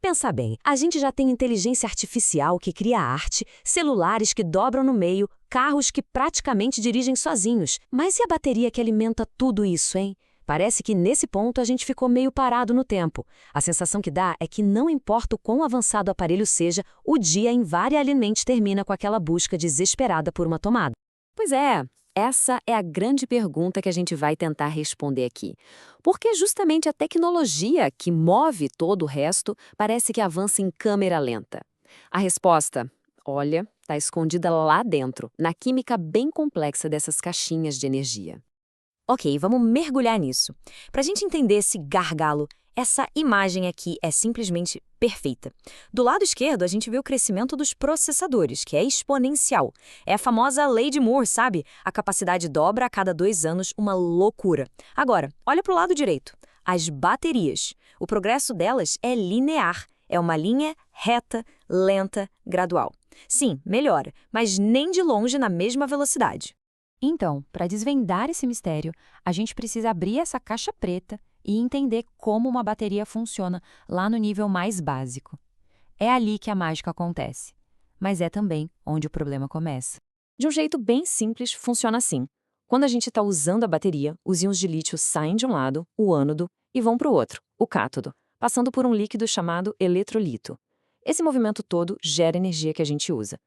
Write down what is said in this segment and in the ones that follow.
Pensa bem, a gente já tem inteligência artificial que cria arte, celulares que dobram no meio, carros que praticamente dirigem sozinhos. Mas e a bateria que alimenta tudo isso, hein? Parece que nesse ponto a gente ficou meio parado no tempo. A sensação que dá é que não importa o quão avançado o aparelho seja, o dia invariavelmente termina com aquela busca desesperada por uma tomada. Pois é, essa é a grande pergunta que a gente vai tentar responder aqui. Porque justamente a tecnologia que move todo o resto parece que avança em câmera lenta. A resposta, olha, está escondida lá dentro, na química bem complexa dessas caixinhas de energia. Ok, vamos mergulhar nisso. Para a gente entender esse gargalo, essa imagem aqui é simplesmente perfeita. Do lado esquerdo, a gente vê o crescimento dos processadores, que é exponencial. É a famosa lei de Moore, sabe? A capacidade dobra a cada 2 anos, uma loucura. Agora, olha para o lado direito. As baterias. O progresso delas é linear. É uma linha reta, lenta, gradual. Sim, melhora, mas nem de longe na mesma velocidade. Então, para desvendar esse mistério, a gente precisa abrir essa caixa preta e entender como uma bateria funciona lá no nível mais básico. É ali que a mágica acontece, mas é também onde o problema começa. De um jeito bem simples, funciona assim. Quando a gente está usando a bateria, os íons de lítio saem de um lado, o ânodo, e vão para o outro, o cátodo, passando por um líquido chamado eletrolito. Esse movimento todo gera energia que a gente usa.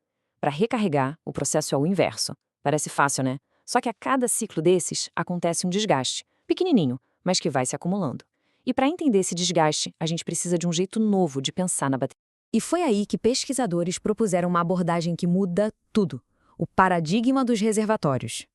Para recarregar, o processo é o inverso. Parece fácil, né? Só que a cada ciclo desses acontece um desgaste, pequenininho, mas que vai se acumulando. E para entender esse desgaste, a gente precisa de um jeito novo de pensar na bateria. E foi aí que pesquisadores propuseram uma abordagem que muda tudo: o paradigma dos reservatórios.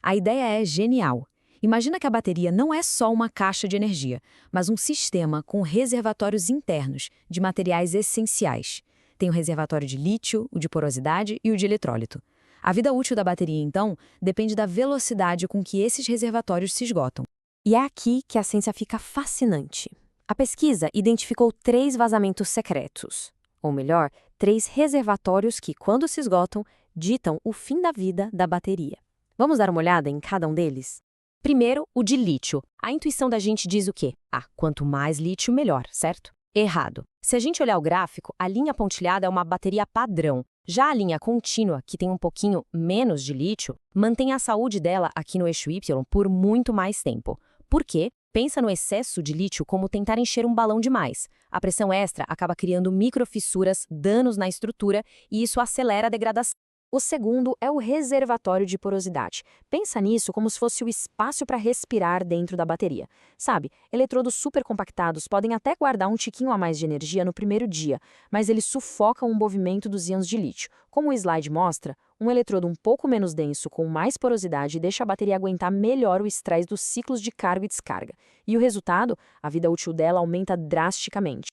A ideia é genial. Imagina que a bateria não é só uma caixa de energia, mas um sistema com reservatórios internos de materiais essenciais. Tem o reservatório de lítio, o de porosidade e o de eletrólito. A vida útil da bateria, então, depende da velocidade com que esses reservatórios se esgotam. E é aqui que a ciência fica fascinante. A pesquisa identificou 3 vazamentos secretos, ou melhor, 3 reservatórios que, quando se esgotam, ditam o fim da vida da bateria. Vamos dar uma olhada em cada um deles? Primeiro, o de lítio. A intuição da gente diz o quê? Quanto mais lítio, melhor, certo? Errado. Se a gente olhar o gráfico, a linha pontilhada é uma bateria padrão. Já a linha contínua, que tem um pouquinho menos de lítio, mantém a saúde dela aqui no eixo Y por muito mais tempo. Por quê? Pensa no excesso de lítio como tentar encher um balão demais. A pressão extra acaba criando microfissuras, danos na estrutura, e isso acelera a degradação. O segundo é o reservatório de porosidade. Pensa nisso como se fosse o espaço para respirar dentro da bateria. Sabe, eletrodos supercompactados podem até guardar um tiquinho a mais de energia no primeiro dia, mas eles sufocam o movimento dos íons de lítio. Como o slide mostra, um eletrodo um pouco menos denso com mais porosidade deixa a bateria aguentar melhor o estresse dos ciclos de carga e descarga. E o resultado? A vida útil dela aumenta drasticamente.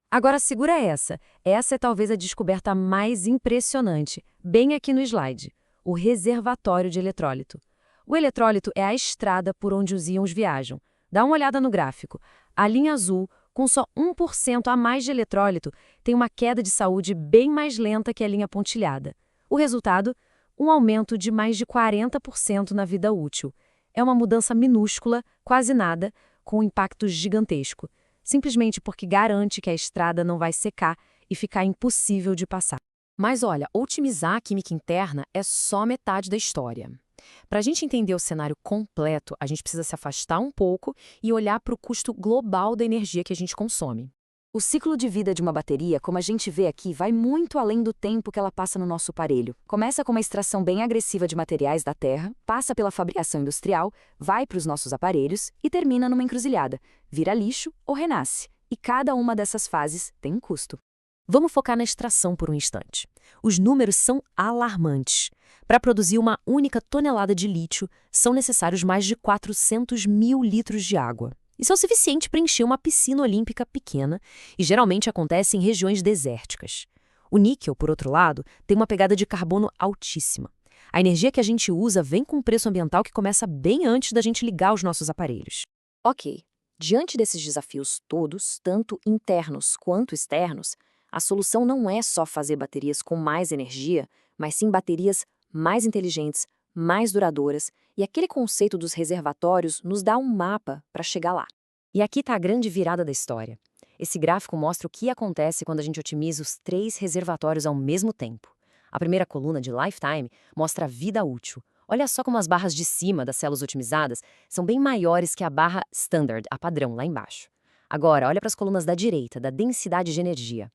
Agora segura essa. Essa é talvez a descoberta mais impressionante, bem aqui no slide: o reservatório de eletrólito. O eletrólito é a estrada por onde os íons viajam. Dá uma olhada no gráfico. A linha azul, com só 1% a mais de eletrólito, tem uma queda de saúde bem mais lenta que a linha pontilhada. O resultado? Um aumento de mais de 40% na vida útil. É uma mudança minúscula, quase nada, com um impacto gigantesco. Simplesmente porque garante que a estrada não vai secar e ficar impossível de passar. Mas olha, otimizar a química interna é só metade da história. Para a gente entender o cenário completo, a gente precisa se afastar um pouco e olhar para o custo global da energia que a gente consome. O ciclo de vida de uma bateria, como a gente vê aqui, vai muito além do tempo que ela passa no nosso aparelho. Começa com uma extração bem agressiva de materiais da terra, passa pela fabricação industrial, vai para os nossos aparelhos e termina numa encruzilhada. Vira lixo ou renasce. E cada uma dessas fases tem um custo. Vamos focar na extração por um instante. Os números são alarmantes. Para produzir uma única tonelada de lítio, são necessários mais de 400 mil litros de água. Isso é o suficiente para encher uma piscina olímpica pequena e geralmente acontece em regiões desérticas. O níquel, por outro lado, tem uma pegada de carbono altíssima. A energia que a gente usa vem com um preço ambiental que começa bem antes da gente ligar os nossos aparelhos. Ok, diante desses desafios todos, tanto internos quanto externos, a solução não é só fazer baterias com mais energia, mas sim baterias mais inteligentes, mais duradouras, e aquele conceito dos reservatórios nos dá um mapa para chegar lá. E aqui está a grande virada da história. Esse gráfico mostra o que acontece quando a gente otimiza os 3 reservatórios ao mesmo tempo. A primeira coluna de Lifetime mostra a vida útil. Olha só como as barras de cima das células otimizadas são bem maiores que a barra Standard, a padrão, lá embaixo. Agora, olha para as colunas da direita, da densidade de energia.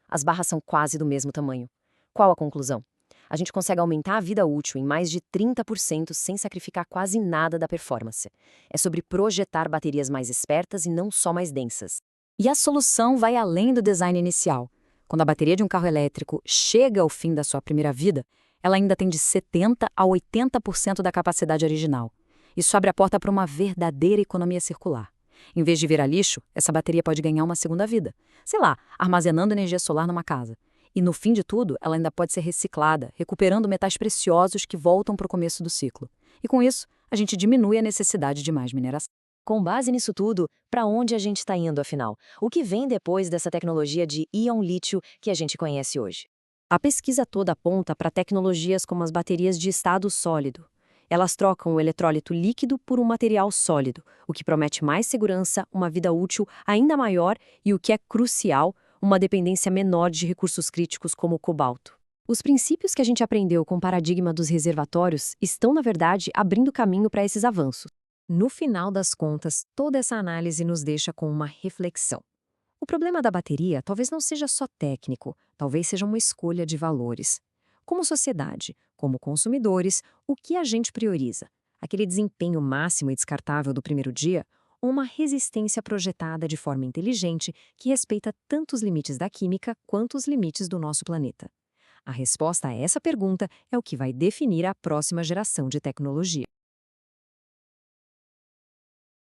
As barras são quase do mesmo tamanho. Qual a conclusão? A gente consegue aumentar a vida útil em mais de 30% sem sacrificar quase nada da performance. É sobre projetar baterias mais espertas e não só mais densas. E a solução vai além do design inicial. Quando a bateria de um carro elétrico chega ao fim da sua primeira vida, ela ainda tem de 70% a 80% da capacidade original. Isso abre a porta para uma verdadeira economia circular. Em vez de virar lixo, essa bateria pode ganhar uma segunda vida. Sei lá, armazenando energia solar numa casa. E no fim de tudo, ela ainda pode ser reciclada, recuperando metais preciosos que voltam para o começo do ciclo. E com isso, a gente diminui a necessidade de mais mineração. Com base nisso tudo, para onde a gente está indo afinal? O que vem depois dessa tecnologia de íon lítio que a gente conhece hoje? A pesquisa toda aponta para tecnologias como as baterias de estado sólido. Elas trocam o eletrólito líquido por um material sólido, o que promete mais segurança, uma vida útil ainda maior e, o que é crucial, uma dependência menor de recursos críticos como o cobalto. Os princípios que a gente aprendeu com o paradigma dos reservatórios estão, na verdade, abrindo caminho para esses avanços. No final das contas, toda essa análise nos deixa com uma reflexão. O problema da bateria talvez não seja só técnico, talvez seja uma escolha de valores. Como sociedade, como consumidores, o que a gente prioriza? Aquele desempenho máximo e descartável do primeiro dia? Ou uma resistência projetada de forma inteligente que respeita tanto os limites da química quanto os limites do nosso planeta? A resposta a essa pergunta é o que vai definir a próxima geração de tecnologia.